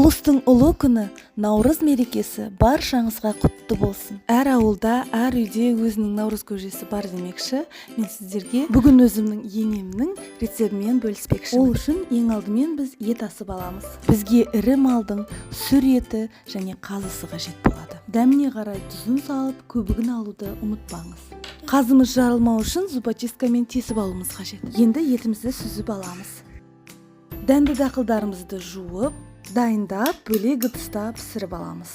Ұлыстың ұлы күні, Наурыз мерекесі баршаңызға құтты болсын. Әр ауылда, әр үйде өзінің Наурыз көжесі бар демекші. Мен сіздерге бүгін өзімнің енемнің рецептімен бөліспекшімін. Ол үшін ең алдымен біз ет асып аламыз. Бізге ірі малдың сүр еті және қазысы қажет болады. Дәміне қарай тұзын салып, көбігін алуды ұмытпаңыз. Қазымыз жарылмау үшін зубочисткамен тесіп алуымыз қажет. Енді етімізді сүзіп аламыз. Дәнді дақылдарымызды жуып, дайындап, бөлек ыдыста пісіріп аламыз.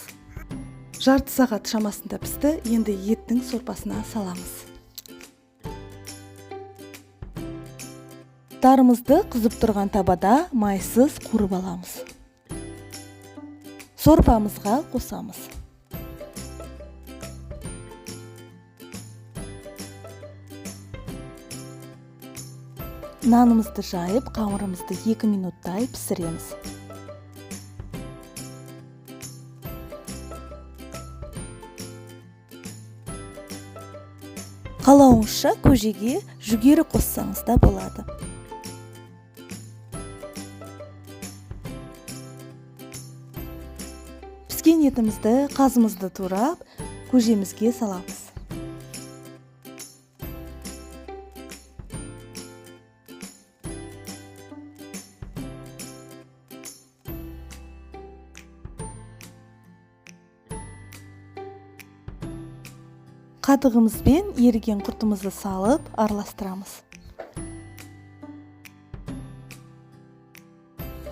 Жарты сағат шамасында пісті, енді еттің сорпасына саламыз. Тарымызды қызып тұрған табада майсыз қуырып аламыз. Сорпамызға қосамыз. Нанымызды жайып, қамырымызды 2 минуттай пісіреміз. Қалауыңызша көжеге жүгері қоссаңыз да болады. Піскен етімізді, қазымызды турап, көжемізге саламыз. Қатығымызбен еріген құртымызды салып, араластырамыз.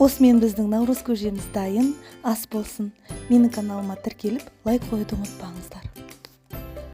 Осымен біздің Наурыз көжеміз дайын, ас болсын. Менің каналыма тіркеліп, лайк қоюды ұмытпаңыздар.